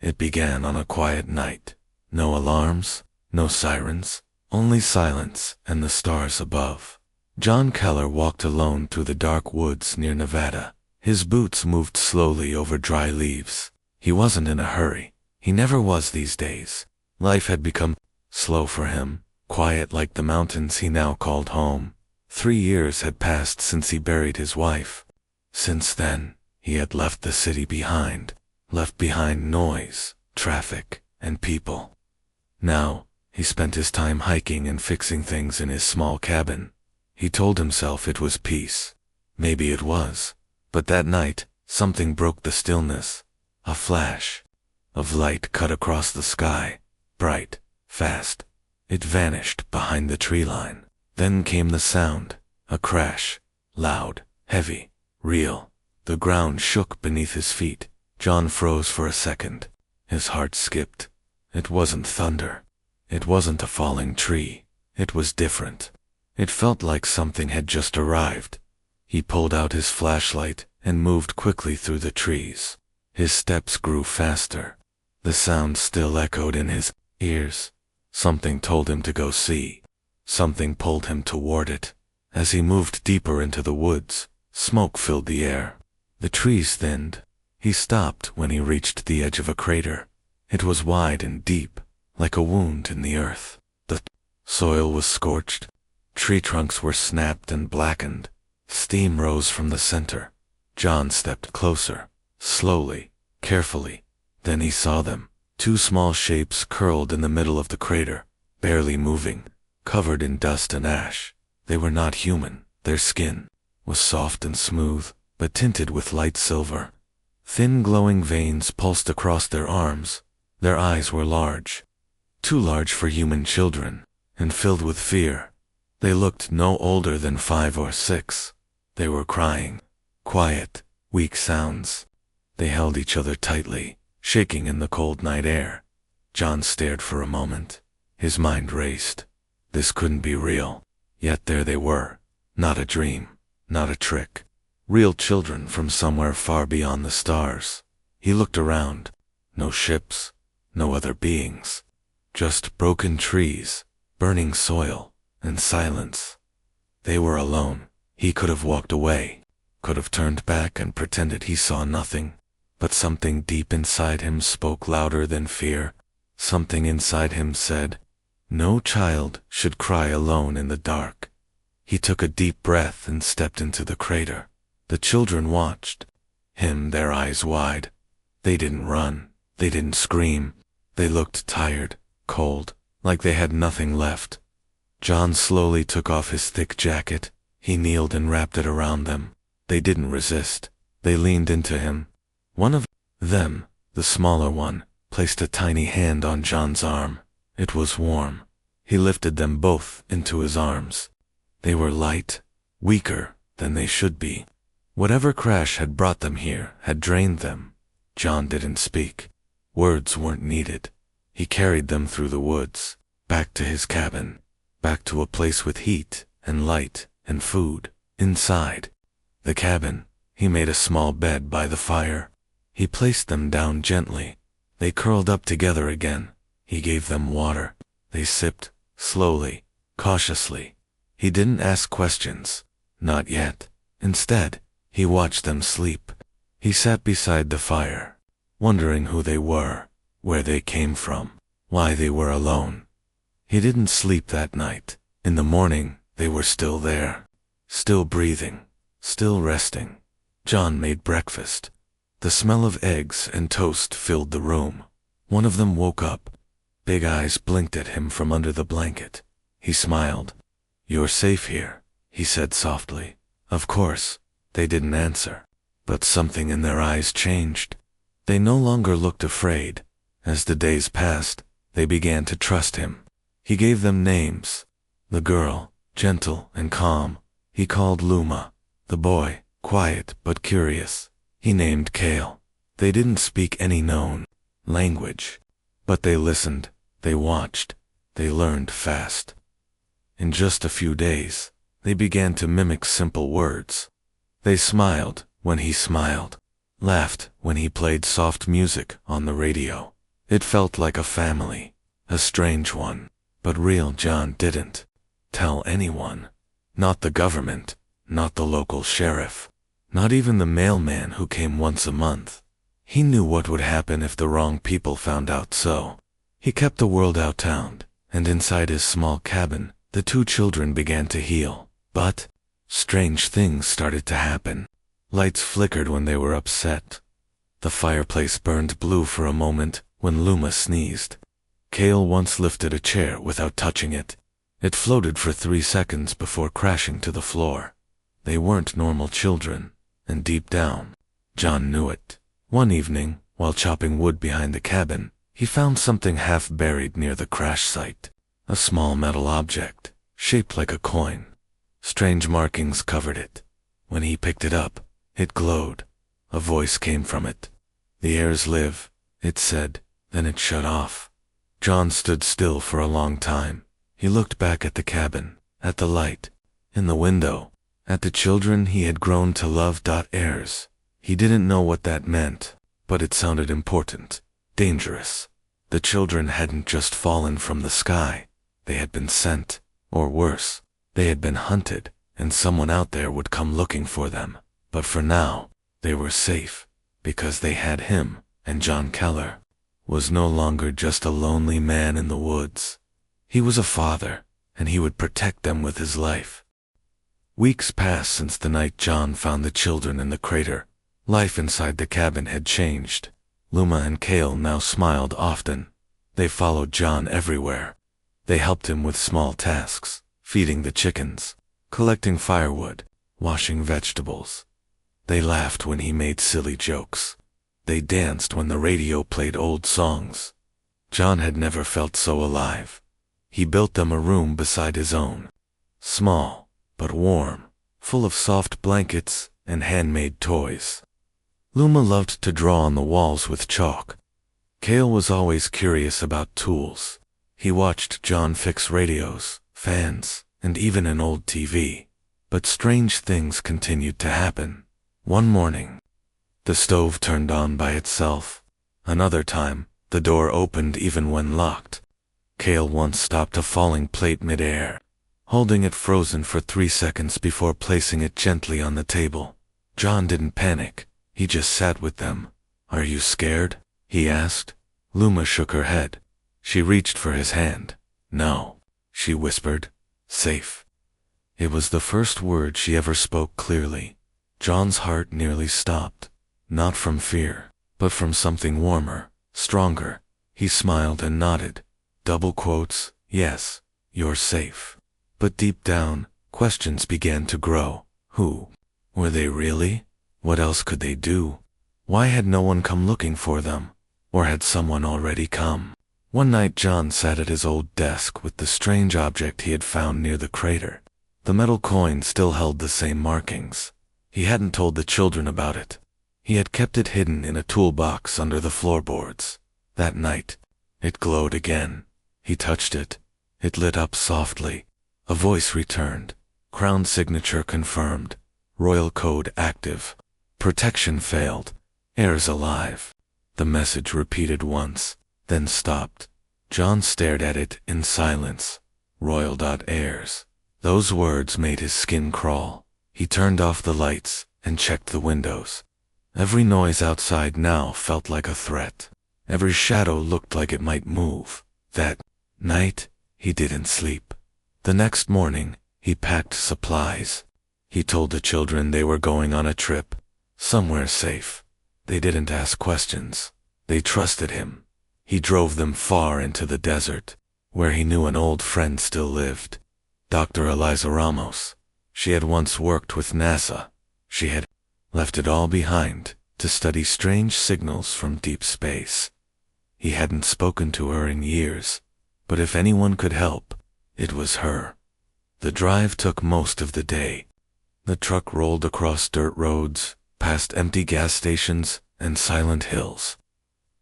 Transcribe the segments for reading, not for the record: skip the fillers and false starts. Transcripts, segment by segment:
It began on a quiet night. No alarms, no sirens, only silence and the stars above. John Keller walked alone through the dark woods near Nevada. His boots moved slowly over dry leaves. He wasn't in a hurry. He never was these days. Life had become slow for him, quiet like the mountains he now called home. 3 years had passed since he buried his wife. Since then, he had left the city behind, left behind noise, traffic, and people. Now, he spent his time hiking and fixing things in his small cabin. He told himself it was peace. Maybe it was. But that night, something broke the stillness. A flash of light cut across the sky, bright, fast. It vanished behind the tree line. Then came the sound, a crash, loud, heavy, real. The ground shook beneath his feet. John froze for a second. His heart skipped. It wasn't thunder. It wasn't a falling tree. It was different. It felt like something had just arrived. He pulled out his flashlight and moved quickly through the trees. His steps grew faster. The sound still echoed in his ears. Something told him to go see. Something pulled him toward it. As he moved deeper into the woods, smoke filled the air. The trees thinned. He stopped when he reached the edge of a crater. It was wide and deep, like a wound in the earth. The soil was scorched. Tree trunks were snapped and blackened. Steam rose from the center. John stepped closer, slowly, carefully. Then he saw them. 2 small shapes curled in the middle of the crater, barely moving, covered in dust and ash. They were not human. Their skin was soft and smooth, but tinted with light silver. Thin glowing veins pulsed across their arms. Their eyes were large, too large for human children, and filled with fear. They looked no older than 5 or 6. They were crying. Quiet, weak sounds. They held each other tightly, shaking in the cold night air. John stared for a moment. His mind raced. This couldn't be real. Yet there they were. Not a dream, not a trick. Real children from somewhere far beyond the stars. He looked around. No ships, no other beings. Just broken trees, burning soil, and silence. They were alone. He could have walked away, could have turned back and pretended he saw nothing. But something deep inside him spoke louder than fear. Something inside him said, no child should cry alone in the dark. He took a deep breath and stepped into the crater. The children watched him, their eyes wide. They didn't run. They didn't scream. They looked tired, cold, like they had nothing left. John slowly took off his thick jacket. He kneeled and wrapped it around them. They didn't resist. They leaned into him. One of them, the smaller one, placed a tiny hand on John's arm. It was warm. He lifted them both into his arms. They were light, weaker than they should be. Whatever crash had brought them here had drained them. John didn't speak. Words weren't needed. He carried them through the woods, back to his cabin, back to a place with heat and light and food. Inside the cabin, he made a small bed by the fire. He placed them down gently. They curled up together again. He gave them water. They sipped, slowly, cautiously. He didn't ask questions. Not yet. Instead, he watched them sleep. He sat beside the fire, wondering who they were, where they came from, why they were alone. He didn't sleep that night. In the morning, they were still there, still breathing, still resting. John made breakfast. The smell of eggs and toast filled the room. One of them woke up. Big eyes blinked at him from under the blanket. He smiled. "You're safe here," he said softly. Of course, they didn't answer. But something in their eyes changed. They no longer looked afraid. As the days passed, they began to trust him. He gave them names. The girl, gentle and calm, he called Luma. The boy, quiet but curious, he named Kale. They didn't speak any known language, but they listened, they watched, they learned fast. In just a few days, they began to mimic simple words. They smiled when he smiled, laughed when he played soft music on the radio. It felt like a family, a strange one, but real. John didn't tell anyone. Not the government, not the local sheriff, not even the mailman who came once a month. He knew what would happen if the wrong people found out, so he kept the world outbound, and inside his small cabin, the two children began to heal. But strange things started to happen. Lights flickered when they were upset. The fireplace burned blue for a moment when Luma sneezed. Kale once lifted a chair without touching it. It floated for 3 seconds before crashing to the floor. They weren't normal children, and deep down, John knew it. One evening, while chopping wood behind the cabin, he found something half buried near the crash site. A small metal object, shaped like a coin. Strange markings covered it. When he picked it up, it glowed. A voice came from it. "The heirs live," it said, then it shut off. John stood still for a long time. He looked back at the cabin, at the light, in the window, at the children he had grown to love. Heirs. He didn't know what that meant, but it sounded important, dangerous. The children hadn't just fallen from the sky. They had been sent, or worse, they had been hunted, and someone out there would come looking for them. But for now, they were safe, because they had him, and John Keller was no longer just a lonely man in the woods. He was a father, and he would protect them with his life. Weeks passed since the night John found the children in the crater. Life inside the cabin had changed. Luma and Kale now smiled often. They followed John everywhere. They helped him with small tasks, feeding the chickens, collecting firewood, washing vegetables. They laughed when he made silly jokes. They danced when the radio played old songs. John had never felt so alive. He built them a room beside his own. Small, but warm, full of soft blankets and handmade toys. Luma loved to draw on the walls with chalk. Kale was always curious about tools. He watched John fix radios, fans, and even an old TV. But strange things continued to happen. One morning, the stove turned on by itself. Another time, the door opened even when locked. Kale once stopped a falling plate mid-air, holding it frozen for 3 seconds before placing it gently on the table. John didn't panic. He just sat with them. "Are you scared?" he asked. Luma shook her head. She reached for his hand. "No," she whispered. "Safe." It was the first word she ever spoke clearly. John's heart nearly stopped. Not from fear, but from something warmer, stronger. He smiled and nodded. Double quotes, "Yes, you're safe." But deep down, questions began to grow. Who were they really? What else could they do? Why had no one come looking for them? Or had someone already come? One night John sat at his old desk with the strange object he had found near the crater. The metal coin still held the same markings. He hadn't told the children about it. He had kept it hidden in a toolbox under the floorboards. That night, it glowed again. He touched it. It lit up softly. A voice returned. Crown signature confirmed. Royal code active. Protection failed. Heirs alive. The message repeated once, then stopped. John stared at it in silence. Royal.heirs. Those words made his skin crawl. He turned off the lights and checked the windows. Every noise outside now felt like a threat. Every shadow looked like it might move. That night, he didn't sleep. The next morning, he packed supplies. He told the children they were going on a trip. Somewhere safe. They didn't ask questions. They trusted him. He drove them far into the desert, where he knew an old friend still lived. Dr. Eliza Ramos. She had once worked with NASA. She had left it all behind to study strange signals from deep space. He hadn't spoken to her in years, but if anyone could help, it was her. The drive took most of the day. The truck rolled across dirt roads, past empty gas stations and silent hills.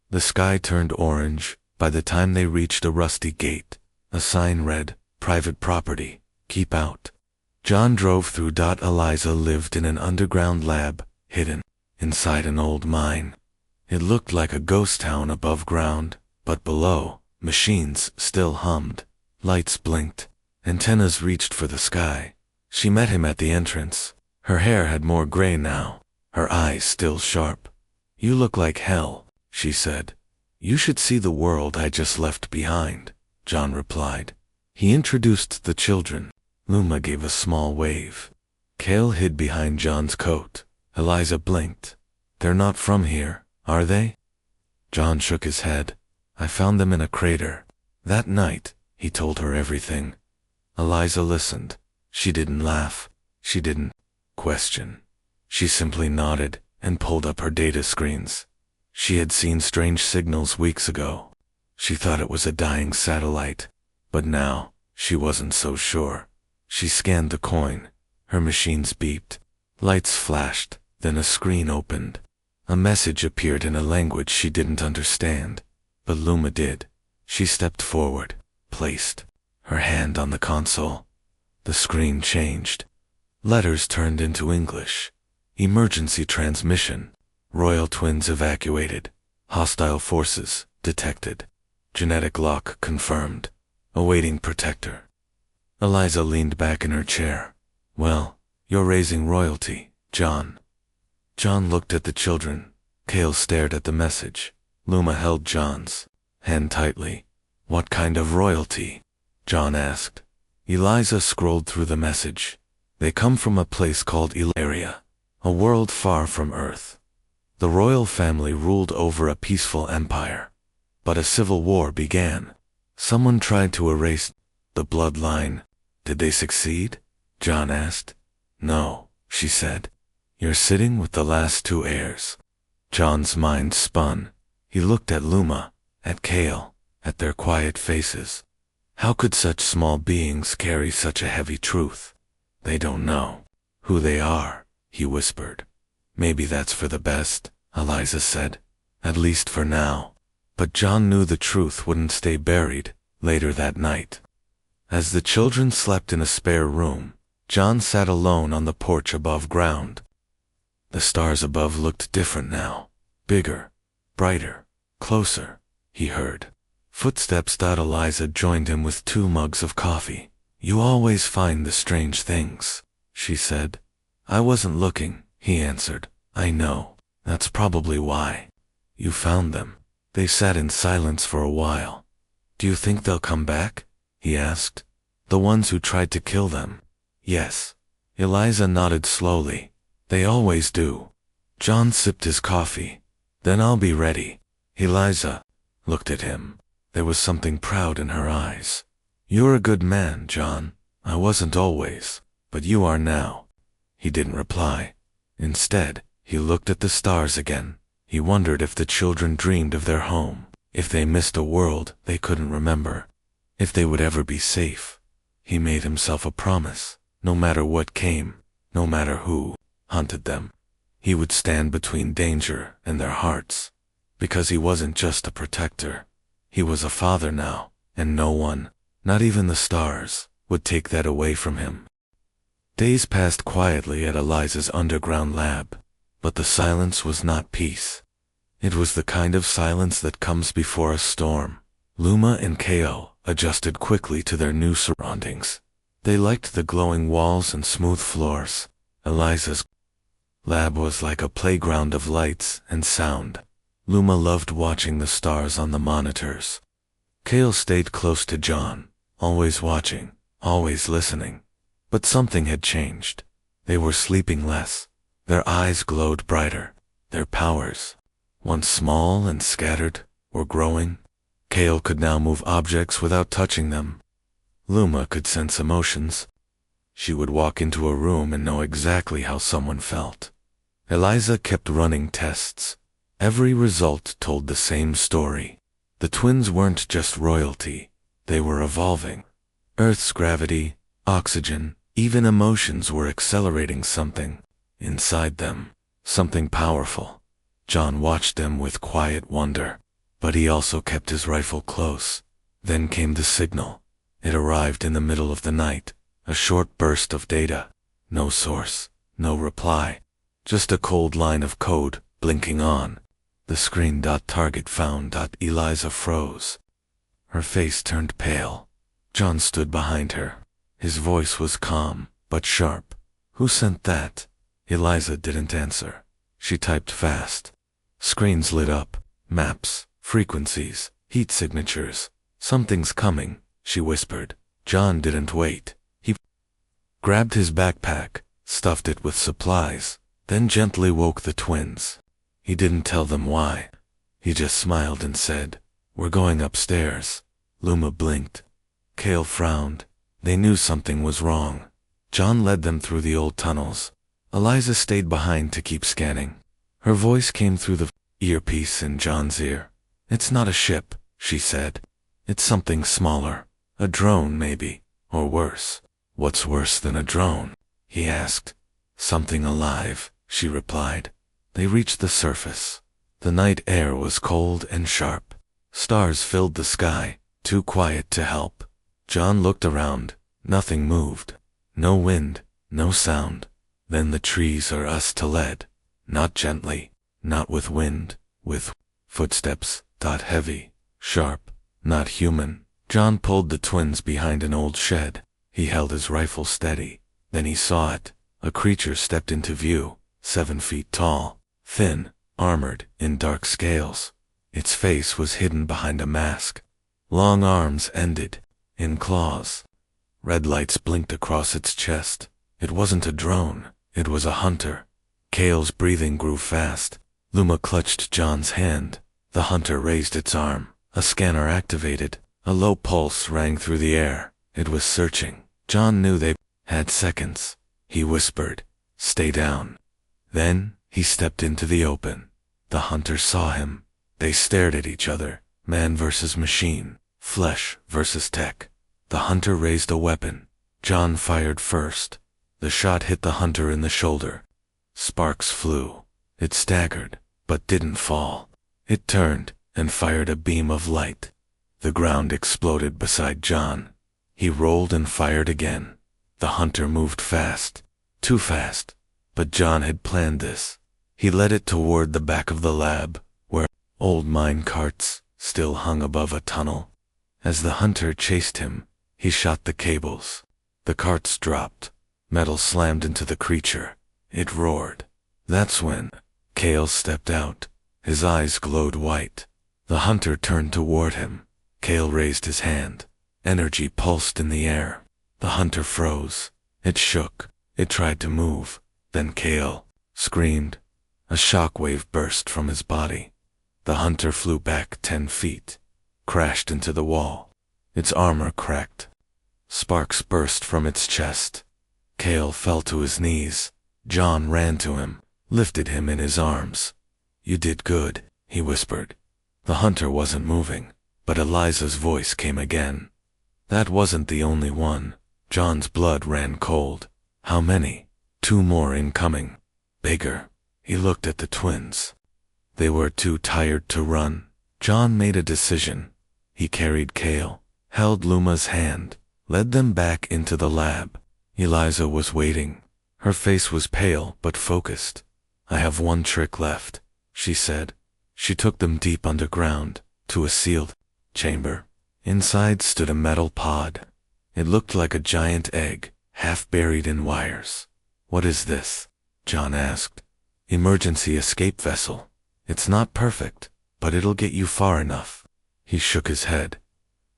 The sky turned orange by the time they reached a rusty gate. A sign read, "Private property, keep out." John drove through. Eliza lived in an underground lab, hidden. inside an old mine. It looked like a ghost town above ground, but below, machines still hummed, lights blinked, antennas reached for the sky. She met him at the entrance. Her hair had more gray now, her eyes still sharp. "You look like hell," she said. "You should see the world I just left behind," John replied. He introduced the children. Luma gave a small wave. Cale hid behind John's coat. Eliza blinked. "They're not from here, are they?" John shook his head. "I found them in a crater. That night," he told her everything. Eliza listened. She didn't laugh. She didn't question. She simply nodded and pulled up her data screens. She had seen strange signals weeks ago. She thought it was a dying satellite, but now she wasn't so sure. She scanned the coin. Her machines beeped. Lights flashed, then a screen opened. A message appeared in a language she didn't understand, but Luma did. She stepped forward, placed her hand on the console. The screen changed. Letters turned into English. Emergency transmission. Royal twins evacuated. Hostile forces detected. Genetic lock confirmed. Awaiting protector. Eliza leaned back in her chair. "Well, you're raising royalty, John." John looked at the children. Cale stared at the message. Luma held John's hand tightly. "What kind of royalty?" John asked. Eliza scrolled through the message. "They come from a place called Ilaria, a world far from Earth. The royal family ruled over a peaceful empire. But a civil war began. Someone tried to erase the bloodline. Did they succeed?" John asked. "No," she said. "You're sitting with the last two heirs." John's mind spun. He looked at Luma, at Cale, at their quiet faces. How could such small beings carry such a heavy truth? "They don't know who they are," he whispered. "Maybe that's for the best," Eliza said. "At least for now." But John knew the truth wouldn't stay buried. Later that night, as the children slept in a spare room, John sat alone on the porch above ground. The stars above looked different now. Bigger, brighter, closer. He heard footsteps. Eliza joined him with 2 mugs of coffee. "You always find the strange things," she said. "I wasn't looking," he answered. "I know. That's probably why you found them." They sat in silence for a while. "Do you think they'll come back?" he asked. "The ones who tried to kill them?" "Yes." Eliza nodded slowly. "They always do." John sipped his coffee. "Then I'll be ready." Eliza looked at him. There was something proud in her eyes. "You're a good man, John. I wasn't always, but you are now." He didn't reply. Instead, he looked at the stars again. He wondered if the children dreamed of their home, if they missed a world they couldn't remember, if they would ever be safe. He made himself a promise. No matter what came, no matter who hunted them, he would stand between danger and their hearts. Because he wasn't just a protector. He was a father now, and no one, not even the stars, would take that away from him. Days passed quietly at Eliza's underground lab, but the silence was not peace. It was the kind of silence that comes before a storm. Luma and Cale adjusted quickly to their new surroundings. They liked the glowing walls and smooth floors. Eliza's lab was like a playground of lights and sound. Luma loved watching the stars on the monitors. Cale stayed close to John, always watching, always listening. But something had changed. They were sleeping less. Their eyes glowed brighter. Their powers, once small and scattered, were growing. Cale could now move objects without touching them. Luma could sense emotions. She would walk into a room and know exactly how someone felt. Eliza kept running tests. Every result told the same story. The twins weren't just royalty. They were evolving. Earth's gravity, oxygen, even emotions were accelerating something inside them, something powerful. John watched them with quiet wonder, but he also kept his rifle close. Then came the signal. It arrived in the middle of the night, a short burst of data. No source, no reply. Just a cold line of code, blinking on. The screen. Target found. Eliza froze. Her face turned pale. John stood behind her. His voice was calm, but sharp. Who sent that? Eliza didn't answer. She typed fast. Screens lit up. Maps, frequencies, heat signatures. Something's coming, she whispered. John didn't wait. He grabbed his backpack, stuffed it with supplies, then gently woke the twins. He didn't tell them why. He just smiled and said, "We're going upstairs." Luma blinked. Cale frowned. They knew something was wrong. John led them through the old tunnels. Eliza stayed behind to keep scanning. Her voice came through the earpiece in John's ear. "It's not a ship," she said. "It's something smaller. A drone, maybe. Or worse." "What's worse than a drone?" he asked. "Something alive," she replied. They reached the surface. The night air was cold and sharp. Stars filled the sky, too quiet to help. John looked around. Nothing moved. No wind, no sound. Then the trees are us to lead. Not gently, not with wind, with footsteps. Heavy, sharp, not human. John pulled the twins behind an old shed. He held his rifle steady. Then he saw it. A creature stepped into view, 7 feet tall, thin, armored, in dark scales. Its face was hidden behind a mask. Long arms ended in claws. Red lights blinked across its chest. It wasn't a drone. It was a hunter. Cale's breathing grew fast. Luma clutched John's hand. The hunter raised its arm. A scanner activated. A low pulse rang through the air. It was searching. John knew they had seconds. He whispered, "Stay down." Then he stepped into the open. The hunter saw him. They stared at each other. Man versus machine. Flesh versus tech. The hunter raised a weapon. John fired first. The shot hit the hunter in the shoulder. Sparks flew. It staggered, but didn't fall. It turned and fired a beam of light. The ground exploded beside John. He rolled and fired again. The hunter moved fast. Too fast. But John had planned this. He led it toward the back of the lab, where old mine carts still hung above a tunnel. As the hunter chased him, he shot the cables. The carts dropped. Metal slammed into the creature. It roared. That's when Cale stepped out. His eyes glowed white. The hunter turned toward him. Cale raised his hand. Energy pulsed in the air. The hunter froze. It shook. It tried to move. Then Cale screamed. A shockwave burst from his body. The hunter flew back 10 feet. Crashed into the wall. Its armor cracked. Sparks burst from its chest. Cale fell to his knees. John ran to him, lifted him in his arms. "You did good," he whispered. The hunter wasn't moving, but Eliza's voice came again. "That wasn't the only one." John's blood ran cold. "How many?" "2 more incoming. Bigger." He looked at the twins. They were too tired to run. John made a decision. He carried Cale, held Luma's hand, led them back into the lab. Eliza was waiting. Her face was pale but focused. "I have one trick left," she said. She took them deep underground, to a sealed chamber. Inside stood a metal pod. It looked like a giant egg, half buried in wires. "What is this?" John asked. "Emergency escape vessel. It's not perfect, but it'll get you far enough." He shook his head.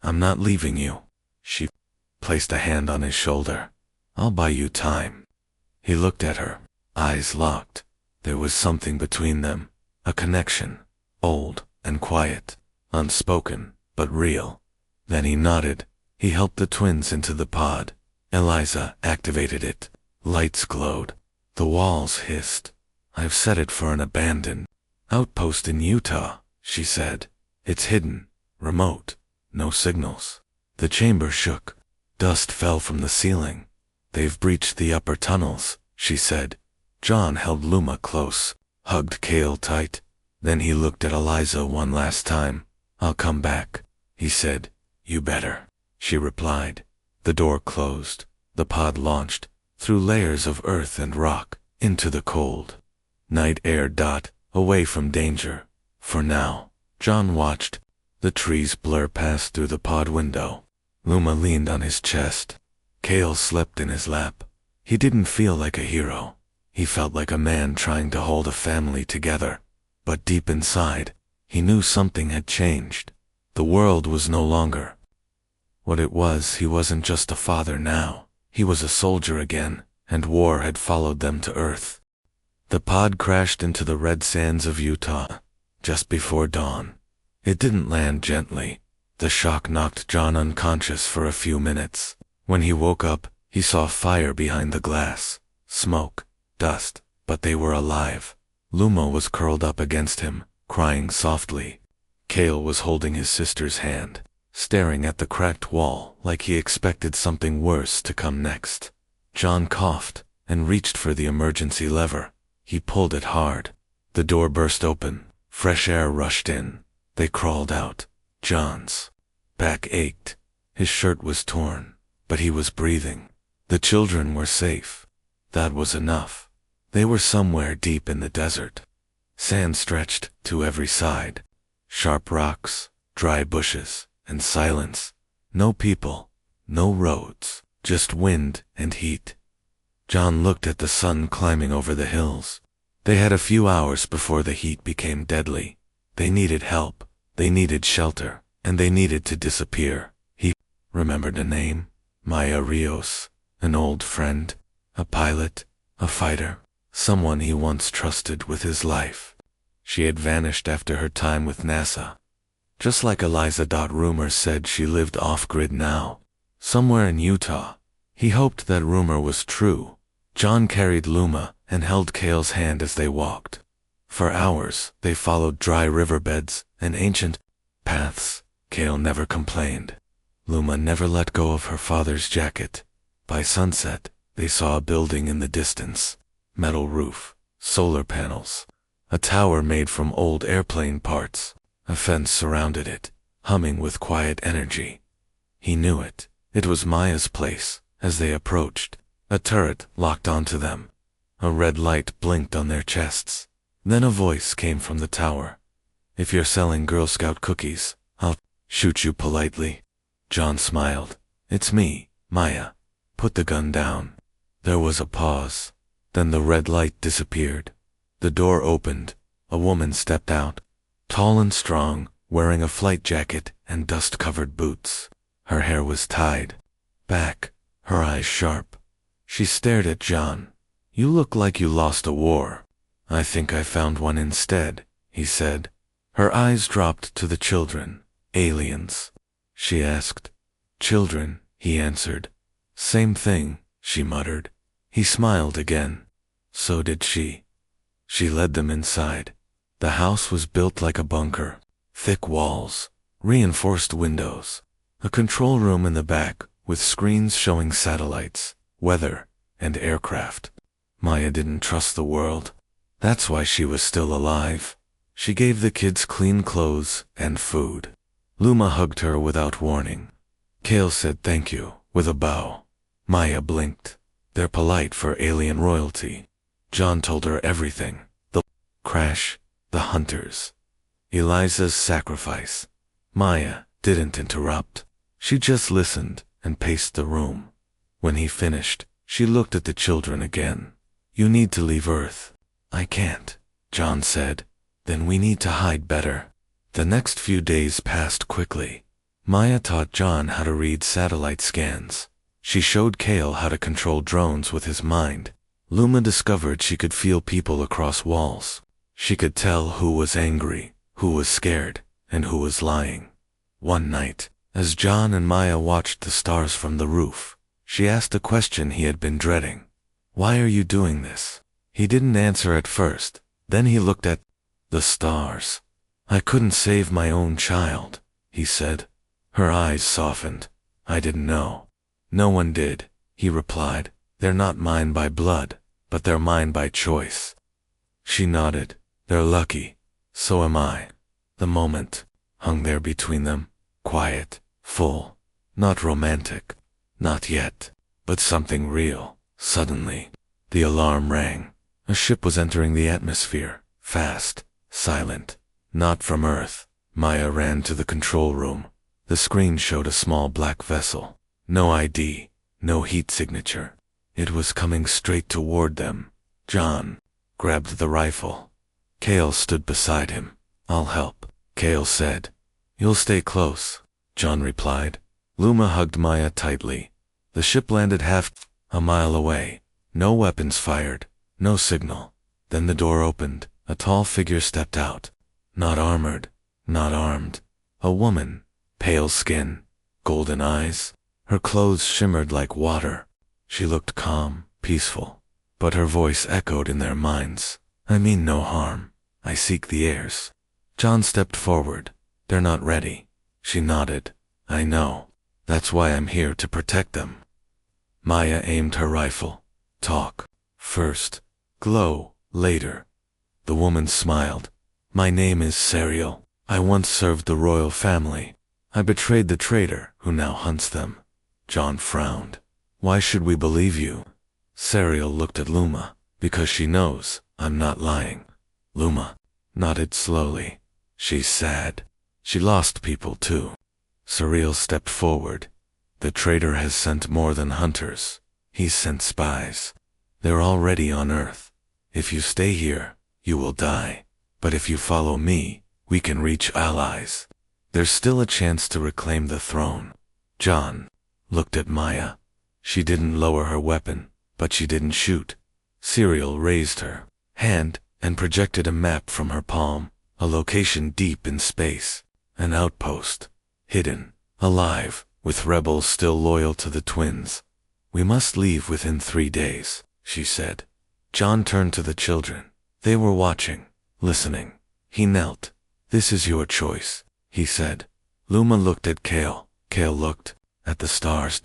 "I'm not leaving you." She placed a hand on his shoulder. "I'll buy you time." He looked at her, eyes locked. There was something between them, a connection, old and quiet, unspoken, but real. Then he nodded. He helped the twins into the pod. Eliza activated it. Lights glowed. The walls hissed. "I've set it for an abandoned outpost in Utah," she said. "It's hidden, remote, no signals." The chamber shook. Dust fell from the ceiling. "They've breached the upper tunnels," she said. John held Luma close, hugged Cale tight. Then he looked at Eliza one last time. "I'll come back," he said. "You better," she replied. The door closed. The pod launched, through layers of earth and rock, into the cold. Night air. Away from danger. For now. John watched the trees blur past through the pod window. Luma leaned on his chest. Kale slept in his lap. He didn't feel like a hero. He felt like a man trying to hold a family together. But deep inside, he knew something had changed. The world was no longer what it was. He wasn't just a father now. He was a soldier again, and war had followed them to Earth. The pod crashed into the red sands of Utah just before dawn. It didn't land gently. The shock knocked John unconscious for a few minutes. When he woke up, he saw fire behind the glass, smoke, dust, but they were alive. Luma was curled up against him, crying softly. Kale was holding his sister's hand, staring at the cracked wall like he expected something worse to come next. John coughed and reached for the emergency lever. He pulled it hard. The door burst open. Fresh air rushed in. They crawled out. John's back ached. His shirt was torn, but he was breathing. The children were safe. That was enough. They were somewhere deep in the desert. Sand stretched to every side. Sharp rocks, dry bushes, and silence. No people, no roads, just wind and heat. John looked at the sun climbing over the hills. They had a few hours before the heat became deadly. They needed help, they needed shelter, and they needed to disappear. He remembered a name, Maya Rios, an old friend, a pilot, a fighter, someone he once trusted with his life. She had vanished after her time with NASA. Just like Eliza. Rumor said she lived off-grid now, somewhere in Utah. He hoped that rumor was true. John carried Luma and held Kale's hand as they walked. For hours, they followed dry riverbeds and ancient paths. Kale never complained. Luma never let go of her father's jacket. By sunset, they saw a building in the distance. Metal roof, solar panels, a tower made from old airplane parts. A fence surrounded it, humming with quiet energy. He knew it. It was Maya's place. As they approached, a turret locked onto them. A red light blinked on their chests. Then a voice came from the tower. "If you're selling Girl Scout cookies, I'll shoot you politely." John smiled. "It's me, Maya. Put the gun down." There was a pause. Then the red light disappeared. The door opened. A woman stepped out, tall and strong, wearing a flight jacket and dust-covered boots. Her hair was tied back, her eyes sharp. She stared at John. "You look like you lost a war." "I think I found one instead," he said. Her eyes dropped to the children. "Aliens?" she asked. "Children," he answered. "Same thing," she muttered. He smiled again. So did she. She led them inside. The house was built like a bunker. Thick walls, reinforced windows, a control room in the back with screens showing satellites, weather, and aircraft. Maya didn't trust the world. That's why she was still alive. She gave the kids clean clothes and food. Luma hugged her without warning. Kale said thank you, with a bow. Maya blinked. They're polite for alien royalty. John told her everything. The crash, the hunters, Eliza's sacrifice. Maya didn't interrupt. She just listened and paced the room. When he finished, she looked at the children again. "You need to leave Earth." "I can't," John said. "Then we need to hide better." The next few days passed quickly. Maya taught John how to read satellite scans. She showed Kale how to control drones with his mind. Luma discovered she could feel people across walls. She could tell who was angry, who was scared, and who was lying. One night, as John and Maya watched the stars from the roof, she asked a question he had been dreading. "Why are you doing this?" He didn't answer at first. Then he looked at the stars. "I couldn't save my own child," he said. Her eyes softened. "I didn't know." "No one did," he replied. "They're not mine by blood, but they're mine by choice." She nodded. "They're lucky. So am I." The moment hung there between them, quiet, full, not romantic, not yet, but something real. Suddenly, the alarm rang. A ship was entering the atmosphere, fast, silent. Not from Earth. Maya ran to the control room. The screen showed a small black vessel. No ID, no heat signature. It was coming straight toward them. John grabbed the rifle. Cale stood beside him. "I'll help," Cale said. "You'll stay close," John replied. Luma hugged Maya tightly. The ship landed half a mile away. No weapons fired, no signal. Then the door opened. A tall figure stepped out. Not armored, not armed. A woman, pale skin, golden eyes. Her clothes shimmered like water. She looked calm, peaceful. But her voice echoed in their minds. "I mean no harm. I seek the heirs." John stepped forward. "They're not ready." She nodded. "I know. That's why I'm here to protect them." Maya aimed her rifle. "Talk first, glow later." The woman smiled. "My name is Serial. I once served the royal family. I betrayed the traitor who now hunts them." John frowned. "Why should we believe you?" Serial looked at Luma. "Because she knows I'm not lying." Luma nodded slowly. "She's sad. She lost people too." Serial stepped forward. "The traitor has sent more than hunters. He's sent spies. They're already on Earth. If you stay here, you will die. But if you follow me, we can reach allies. There's still a chance to reclaim the throne." John looked at Maya. She didn't lower her weapon, but she didn't shoot. Serial raised her hand and projected a map from her palm, a location deep in space, an outpost, hidden, alive, with rebels still loyal to the twins. "We must leave within 3 days," she said. John turned to the children. They were watching, listening. He knelt. "This is your choice," he said. Luma looked at Cale. Cale looked at the stars.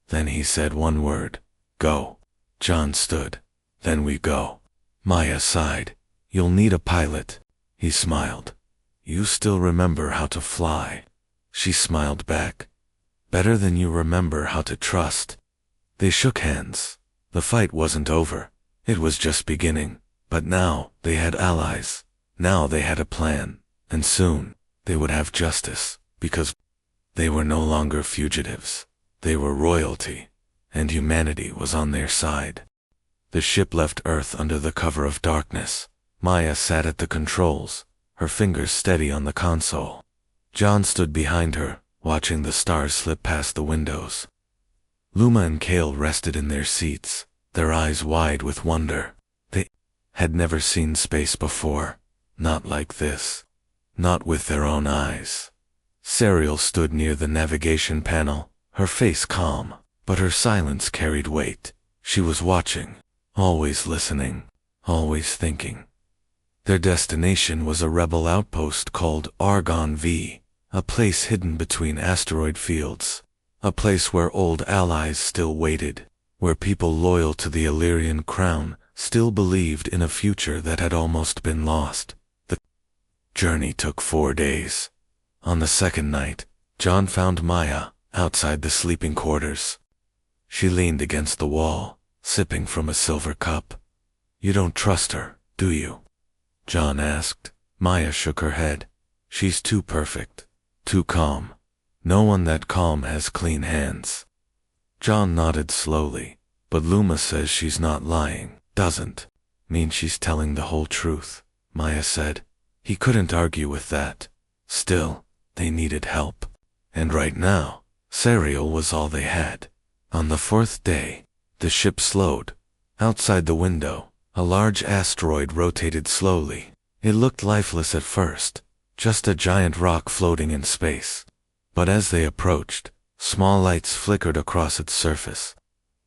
Then he said one word. "Go." John stood. "Then we go." Maya sighed. "You'll need a pilot." He smiled. "You still remember how to fly." She smiled back. "Better than you remember how to trust." They shook hands. The fight wasn't over. It was just beginning. But now they had allies. Now they had a plan. And soon they would have justice, because they were no longer fugitives. They were royalty, and humanity was on their side. The ship left Earth under the cover of darkness. Maya sat at the controls, her fingers steady on the console. John stood behind her, watching the stars slip past the windows. Luma and Cale rested in their seats, their eyes wide with wonder. They had never seen space before, not like this, not with their own eyes. Serial stood near the navigation panel, her face calm, but her silence carried weight. She was watching, always listening, always thinking. Their destination was a rebel outpost called Argon V, a place hidden between asteroid fields, a place where old allies still waited, where people loyal to the Illyrian crown still believed in a future that had almost been lost. The journey took 4 days. On the second night, John found Maya outside the sleeping quarters. She leaned against the wall, sipping from a silver cup. "You don't trust her, do you?" John asked. Maya shook her head. "She's too perfect, too calm. No one that calm has clean hands." John nodded slowly. "But Luma says she's not lying. Doesn't mean she's telling the whole truth," Maya said. He couldn't argue with that. Still, they needed help. And right now, Serial was all they had. On the 4th day, the ship slowed. Outside the window, a large asteroid rotated slowly. It looked lifeless at first, just a giant rock floating in space. But as they approached, small lights flickered across its surface.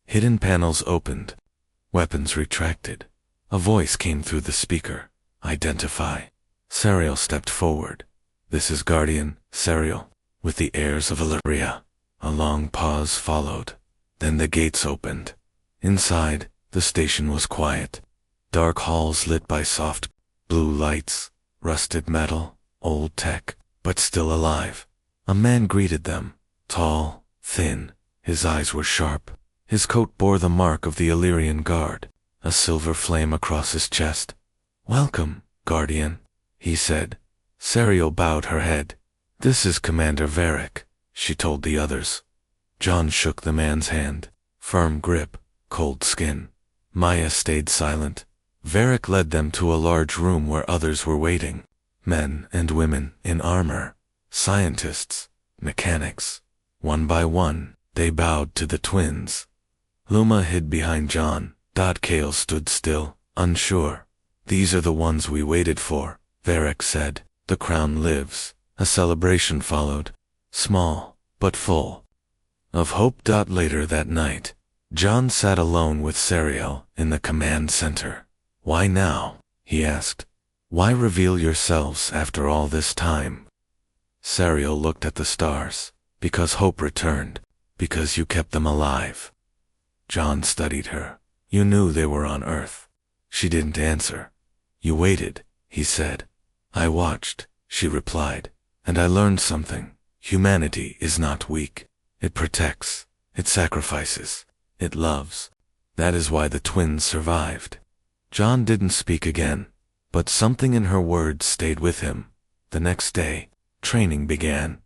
Hidden panels opened. Weapons retracted. A voice came through the speaker. "Identify." Serial stepped forward. "This is Guardian, Serial, with the heirs of Illyria." A long pause followed. Then the gates opened. Inside, the station was quiet. Dark halls lit by soft blue lights, rusted metal, old tech, but still alive. A man greeted them, tall, thin. His eyes were sharp. His coat bore the mark of the Illyrian Guard, a silver flame across his chest. "Welcome, Guardian," he said. Serial bowed her head. "This is Commander Varric," she told the others. John shook the man's hand. Firm grip, cold skin. Maya stayed silent. Varric led them to a large room where others were waiting. Men and women in armor. Scientists. Mechanics. One by one, they bowed to the twins. Luma hid behind John. Kale stood still, unsure. "These are the ones we waited for," Varric said. "The crown lives." A celebration followed. Small, but full. Of hope. Later that night, John sat alone with Serial in the command center. "Why now?" he asked. "Why reveal yourselves after all this time?" Serial looked at the stars. "Because hope returned. Because you kept them alive." John studied her. "You knew they were on Earth." She didn't answer. "You waited," he said. "I watched," she replied. "And I learned something. Humanity is not weak. It protects. It sacrifices. It loves. That is why the twins survived." John didn't speak again, but something in her words stayed with him. The next day, training began.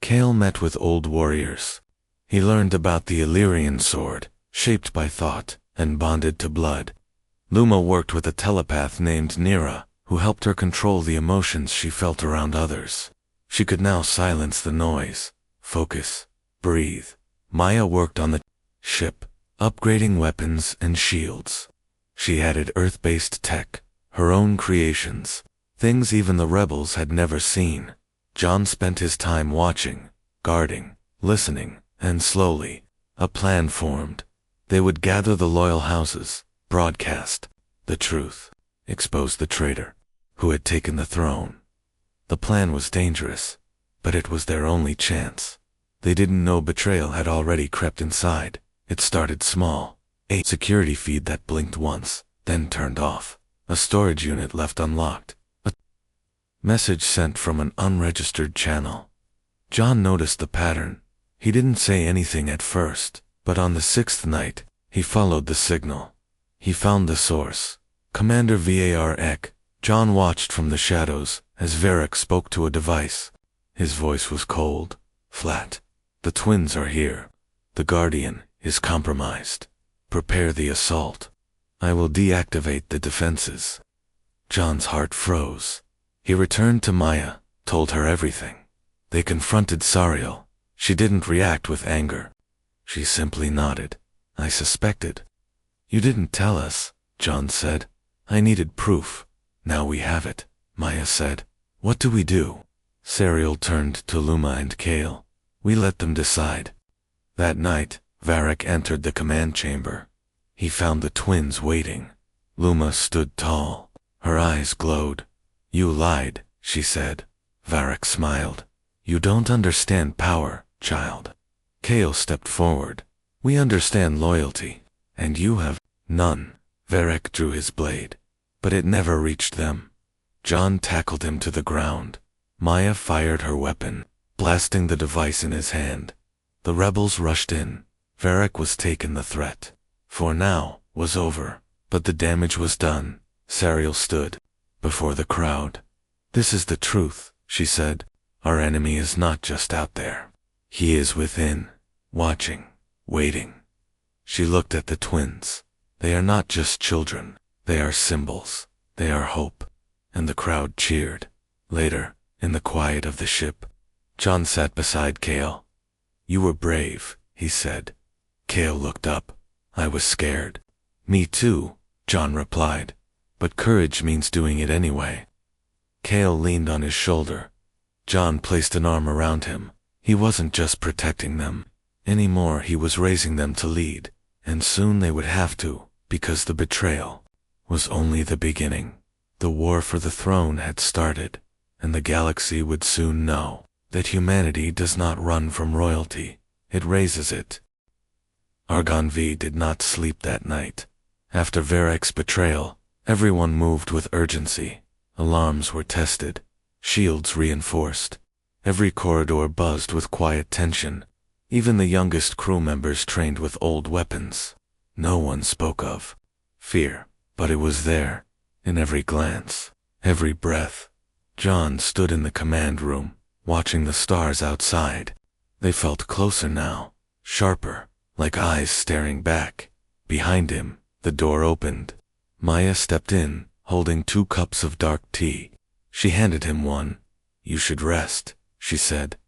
Kale met with old warriors. He learned about the Illyrian sword, shaped by thought, and bonded to blood. Luma worked with a telepath named Nira, who helped her control the emotions she felt around others. She could now silence the noise, focus, breathe. Maya worked on the ship, upgrading weapons and shields. She added Earth-based tech, her own creations, things even the rebels had never seen. John spent his time watching, guarding, listening, and slowly, a plan formed. They would gather the loyal houses, broadcast the truth, expose the traitor who had taken the throne. The plan was dangerous, but it was their only chance. They didn't know betrayal had already crept inside. It started small. A security feed that blinked once, then turned off. A storage unit left unlocked. A message sent from an unregistered channel. John noticed the pattern. He didn't say anything at first, but on the 6th night, he followed the signal. He found the source. Commander Varric. John watched from the shadows as Varric spoke to a device. His voice was cold, flat. "The twins are here. The Guardian is compromised. Prepare the assault. I will deactivate the defenses." John's heart froze. He returned to Maya, told her everything. They confronted Serial. She didn't react with anger. She simply nodded. "I suspected." "You didn't tell us," John said. "I needed proof. Now we have it," Maya said. "What do we do?" Serial turned to Luma and Kale. "We let them decide." That night, Varric entered the command chamber. He found the twins waiting. Luma stood tall. Her eyes glowed. "You lied," she said. Varric smiled. "You don't understand power, child." Kale stepped forward. "We understand loyalty, and you have none." Varric drew his blade, but it never reached them. John tackled him to the ground. Maya fired her weapon, blasting the device in his hand. The rebels rushed in. Varric was taken. The threat, for now, was over, but the damage was done. Serial stood before the crowd. "This is the truth," she said. "Our enemy is not just out there. He is within, watching, waiting." She looked at the twins. They are not just children. They are symbols. They are hope. And the crowd cheered. Later, in the quiet of the ship, John sat beside Kale. "You were brave," he said. Kale looked up. "I was scared." "Me too," John replied. "But courage means doing it anyway." Kale leaned on his shoulder. John placed an arm around him. He wasn't just protecting them. Anymore, he was raising them to lead. And soon they would have to, because the betrayal was only the beginning. The war for the throne had started, and the galaxy would soon know that humanity does not run from royalty, it raises it. Argon V did not sleep that night. After Varric's betrayal, everyone moved with urgency. Alarms were tested, shields reinforced. Every corridor buzzed with quiet tension. Even the youngest crew members trained with old weapons. No one spoke of fear, but it was there, in every glance, every breath. John stood in the command room, watching the stars outside. They felt closer now, sharper, like eyes staring back. Behind him, the door opened. Maya stepped in, holding 2 cups of dark tea. She handed him one. "You should rest," she said.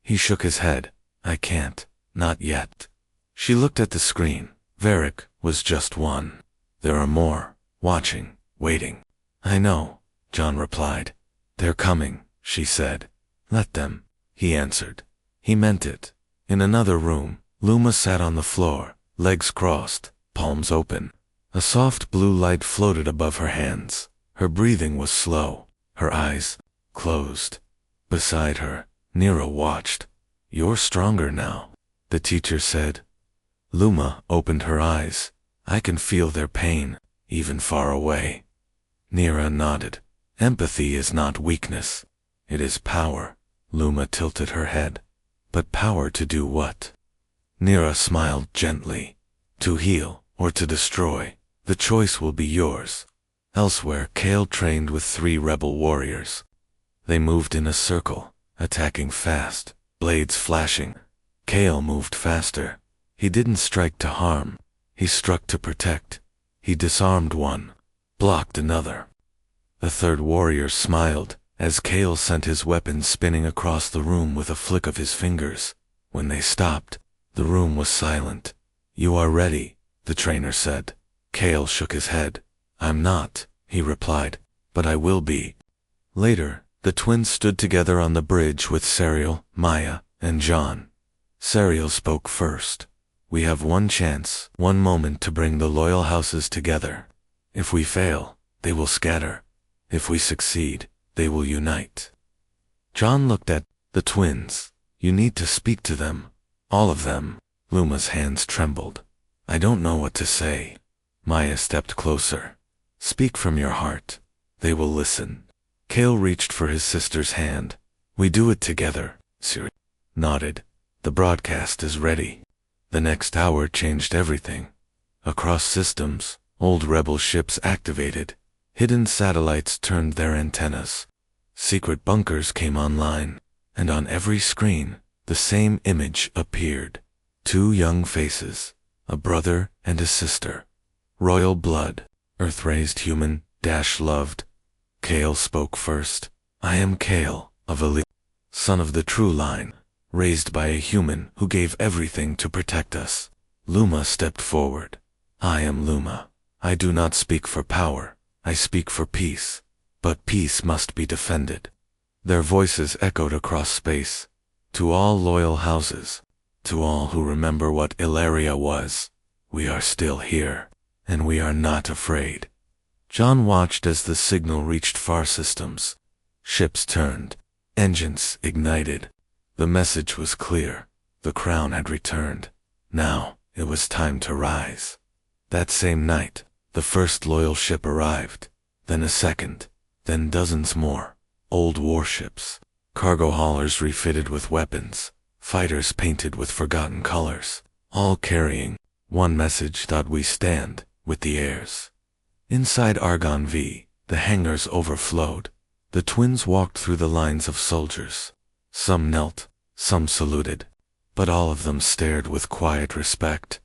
He shook his head. "I can't, not yet." She looked at the screen. Varric was just one. "There are more, watching, waiting." "I know," John replied. "They're coming," she said. "Let them," he answered. He meant it. In another room, Luma sat on the floor, legs crossed, palms open. A soft blue light floated above her hands. Her breathing was slow, her eyes closed. Beside her, Nero watched. "You're stronger now," the teacher said. Luma opened her eyes. "I can feel their pain, even far away." Nera nodded. "Empathy is not weakness. It is power." Luma tilted her head. "But power to do what?" Nera smiled gently. "To heal or to destroy. The choice will be yours." Elsewhere, Kale trained with 3 rebel warriors. They moved in a circle, attacking fast, blades flashing. Kale moved faster. He didn't strike to harm. He struck to protect. He disarmed one, blocked another. The 3rd warrior smiled as Kale sent his weapon spinning across the room with a flick of his fingers. When they stopped, the room was silent. "You are ready," the trainer said. Kale shook his head. "I'm not," he replied, "but I will be." Later, the twins stood together on the bridge with Serial, Maya, and John. Serial spoke first. "We have one chance, one moment to bring the loyal houses together. If we fail, they will scatter. If we succeed, they will unite." John looked at the twins. "You need to speak to them. All of them." Luma's hands trembled. "I don't know what to say." Maya stepped closer. "Speak from your heart. They will listen." Kale reached for his sister's hand. "We do it together," Siri nodded. "The broadcast is ready." The next hour changed everything. Across systems, old rebel ships activated. Hidden satellites turned their antennas. Secret bunkers came online, and on every screen, the same image appeared. 2 young faces, a brother and a sister. Royal blood, earth-raised human, loved. Kale spoke first. "I am Kale, of Elite, son of the true line, raised by a human who gave everything to protect us." Luma stepped forward. "I am Luma. I do not speak for power. I speak for peace. But peace must be defended." Their voices echoed across space. "To all loyal houses, to all who remember what Ilaria was, we are still here, and we are not afraid." John watched as the signal reached far systems. Ships turned. Engines ignited. The message was clear. The crown had returned. Now, it was time to rise. That same night, the first loyal ship arrived. Then a second. Then dozens more. Old warships. Cargo haulers refitted with weapons. Fighters painted with forgotten colors. All carrying one message: that we stand with the heirs. Inside Argon V, the hangars overflowed. The twins walked through the lines of soldiers. Some knelt, some saluted, but all of them stared with quiet respect.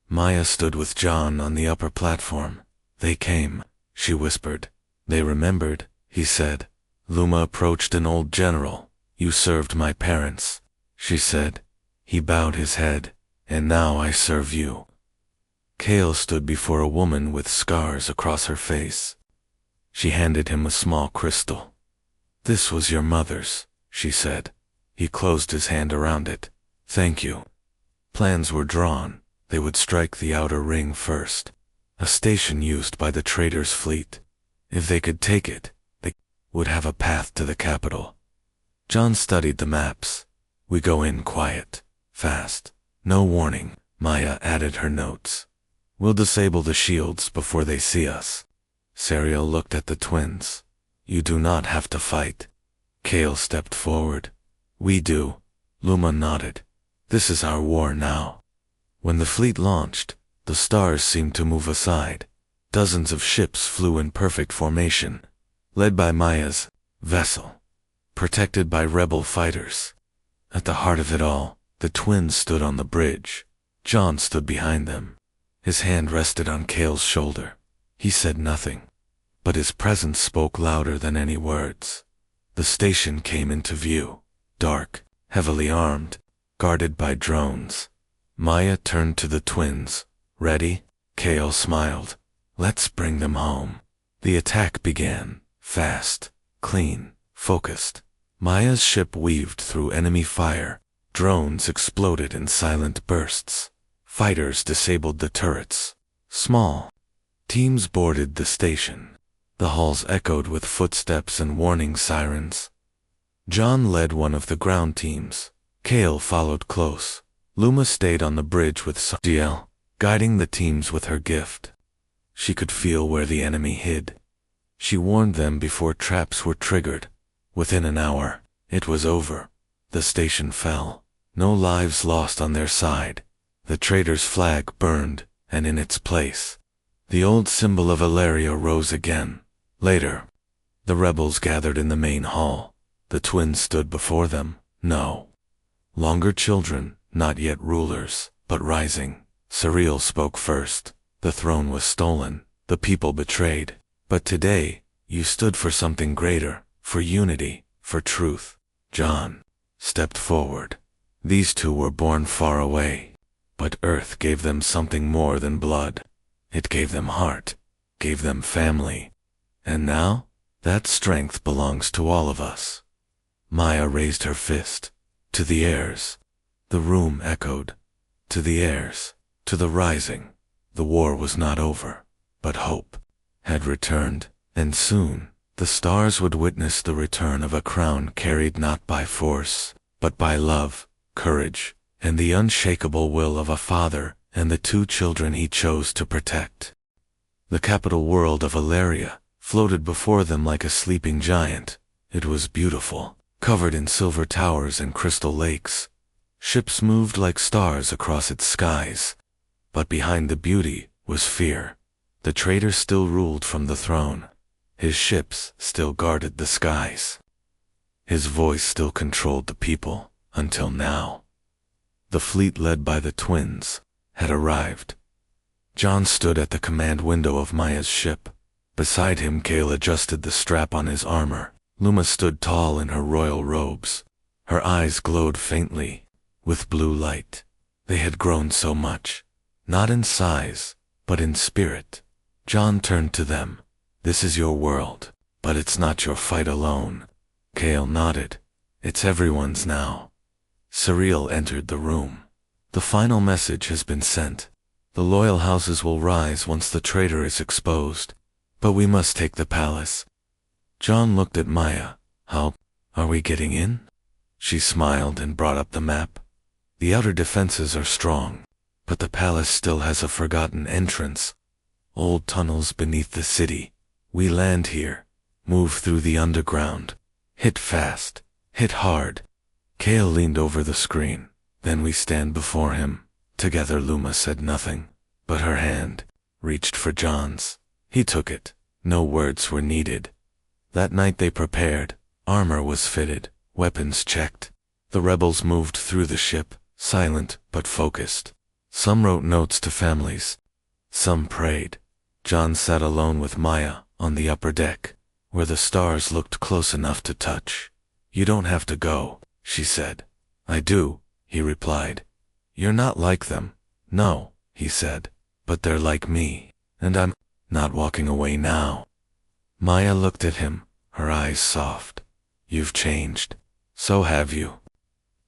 Maya stood with John on the upper platform. "They came," she whispered. "They remembered," he said. Luma approached an old general. "You served my parents," she said. He bowed his head. "And now I serve you." Kale stood before a woman with scars across her face. She handed him a small crystal. "This was your mother's," she said. He closed his hand around it. "Thank you." Plans were drawn. They would strike the outer ring first, a station used by the trader's fleet. If they could take it, they would have a path to the capital. John studied the maps. "We go in quiet, fast, no warning," Maya added her notes. "We'll disable the shields before they see us." Serial looked at the twins. "You do not have to fight." Kale stepped forward. "We do." Luma nodded. "This is our war now." When the fleet launched, the stars seemed to move aside. Dozens of ships flew in perfect formation, led by Maya's vessel, protected by rebel fighters. At the heart of it all, the twins stood on the bridge. John stood behind them. His hand rested on Cale's shoulder. He said nothing, but his presence spoke louder than any words. The station came into view, dark, heavily armed, guarded by drones. Maya turned to the twins. Ready? Cale smiled. Let's bring them home. The attack began, fast, clean, focused. Maya's ship weaved through enemy fire. Drones exploded in silent bursts. Fighters disabled the turrets. Small teams boarded the station. The halls echoed with footsteps and warning sirens. John led one of the ground teams. Cale followed close. Luma stayed on the bridge with Sadiel, guiding the teams with her gift. She could feel where the enemy hid. She warned them before traps were triggered. Within an hour, it was over. The station fell. No lives lost on their side. The traitor's flag burned, and in its place, the old symbol of Ilaria rose again. Later, the rebels gathered in the main hall. The twins stood before them. No longer children, not yet rulers, but rising. Sariel spoke first. The throne was stolen, the people betrayed. But today, you stood for something greater, for unity, for truth. John stepped forward. These two were born far away, but Earth gave them something more than blood. It gave them heart, gave them family. And now, that strength belongs to all of us. Maya raised her fist. To the heirs. The room echoed. To the heirs. To the rising. The war was not over, but hope had returned, and soon the stars would witness the return of a crown carried not by force, but by love, courage, and the unshakable will of a father and the two children he chose to protect. The capital world of Ilaria floated before them like a sleeping giant. It was beautiful, covered in silver towers and crystal lakes. Ships moved like stars across its skies. But behind the beauty was fear. The traitor still ruled from the throne. His ships still guarded the skies. His voice still controlled the people, until now. The fleet led by the twins had arrived. John stood at the command window of Maya's ship. Beside him, Cale adjusted the strap on his armor. Luma stood tall in her royal robes. Her eyes glowed faintly, with blue light. They had grown so much, not in size, but in spirit. John turned to them. This is your world, but it's not your fight alone. Cale nodded. It's everyone's now. Sariel entered the room. The final message has been sent. The loyal houses will rise once the traitor is exposed. But we must take the palace. John looked at Maya. How are we getting in? She smiled and brought up the map. The outer defenses are strong, but the palace still has a forgotten entrance. Old tunnels beneath the city. We land here, move through the underground, hit fast, hit hard. Cale leaned over the screen. Then we stand before him. Together Luma said nothing, but her hand reached for John's. He took it. No words were needed. That night they prepared. Armor was fitted, weapons checked. The rebels moved through the ship, silent but focused. Some wrote notes to families. Some prayed. John sat alone with Maya on the upper deck, where the stars looked close enough to touch. You don't have to go, she said. I do, he replied. You're not like them. No, he said. But they're like me, and I'm not walking away now. Maya looked at him, her eyes soft. You've changed. So have you.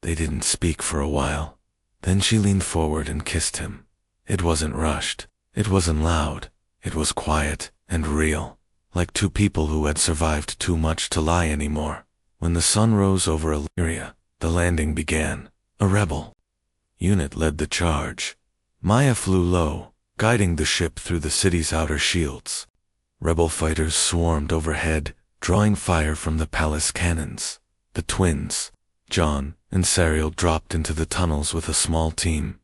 They didn't speak for a while. Then she leaned forward and kissed him. It wasn't rushed. It wasn't loud. It was quiet and real, like two people who had survived too much to lie anymore. When the sun rose over Ilaria, the landing began. A rebel unit led the charge. Maya flew low, guiding the ship through the city's outer shields. Rebel fighters swarmed overhead, drawing fire from the palace cannons. The twins, John and Sariel, dropped into the tunnels with a small team.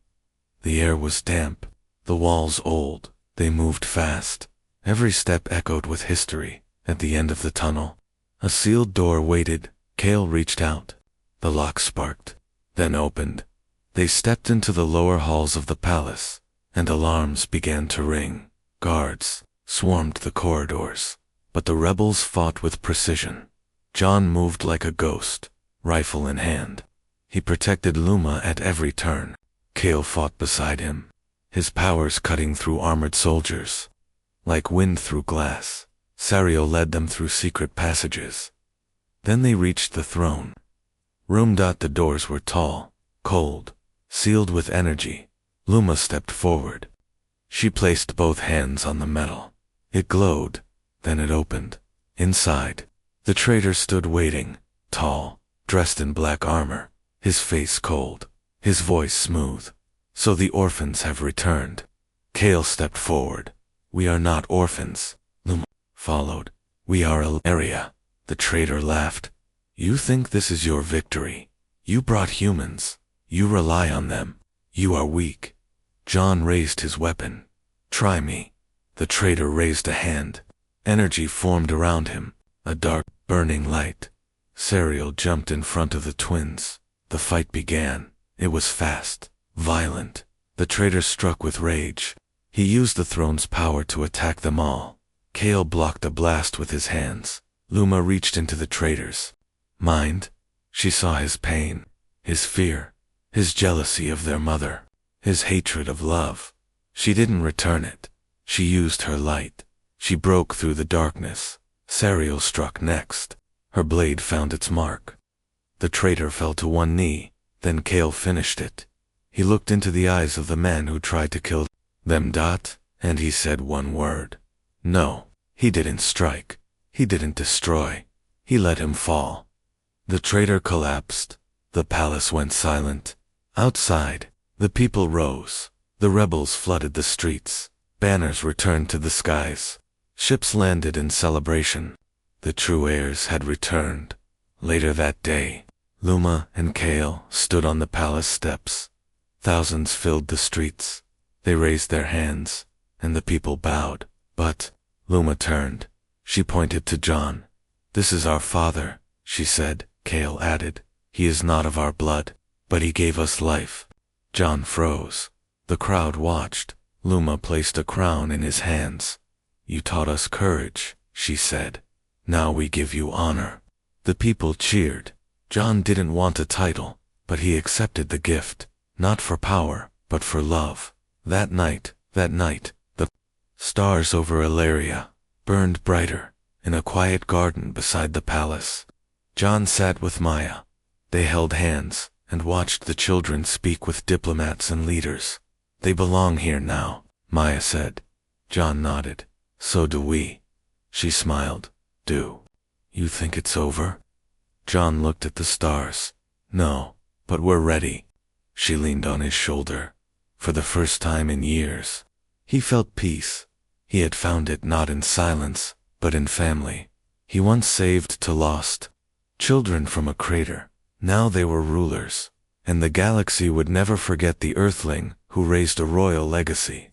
The air was damp, the walls old. They moved fast. Every step echoed with history. At the end of the tunnel, a sealed door waited. Kale reached out. The lock sparked, then opened. They stepped into the lower halls of the palace, and alarms began to ring. Guards swarmed the corridors, but the rebels fought with precision. John moved like a ghost, rifle in hand. He protected Luma at every turn. Kale fought beside him, his powers cutting through armored soldiers. Like wind through glass, Sariel led them through secret passages. Then they reached the throne. The doors were tall, cold, sealed with energy. Luma stepped forward. She placed both hands on the metal. It glowed, then it opened. Inside, the traitor stood waiting, tall, dressed in black armor, his face cold, his voice smooth. So the orphans have returned. Kale stepped forward. We are not orphans. Luma followed. We are Area. The traitor laughed. You think this is your victory. You brought humans. You rely on them. You are weak. John raised his weapon. Try me. The traitor raised a hand. Energy formed around him, a dark, burning light. Sariel jumped in front of the twins. The fight began. It was fast, violent. The traitor struck with rage. He used the throne's power to attack them all. Kale blocked a blast with his hands. Luma reached into the traitor's mind. She saw his pain, his fear, his jealousy of their mother, his hatred of love. She didn't return it. She used her light. She broke through the darkness. Sariel struck next. Her blade found its mark. The traitor fell to one knee, then Kale finished it. He looked into the eyes of the man who tried to kill them. And he said one word. No, he didn't strike. He didn't destroy. He let him fall. The traitor collapsed. The palace went silent. Outside, the people rose. The rebels flooded the streets. Banners returned to the skies. Ships landed in celebration. The true heirs had returned. Later that day, Luma and Kale stood on the palace steps. Thousands filled the streets. They raised their hands, and the people bowed. But Luma turned. She pointed to John. This is our father, she said. Kale added, he is not of our blood, but he gave us life. John froze. The crowd watched. Luma placed a crown in his hands. You taught us courage, she said. Now we give you honor. The people cheered. John didn't want a title, but he accepted the gift, not for power, but for love. That night, the stars over Ilaria burned brighter in a quiet garden beside the palace. John sat with Maya. They held hands and watched the children speak with diplomats and leaders. They belong here now, Maya said. John nodded. So do we. She smiled. Do you think it's over? John looked at the stars. No, but we're ready. She leaned on his shoulder. For the first time in years, he felt peace. He had found it not in silence, but in family. He once saved to lost children from a crater. Now they were rulers, and the galaxy would never forget the Earthling who raised a royal legacy.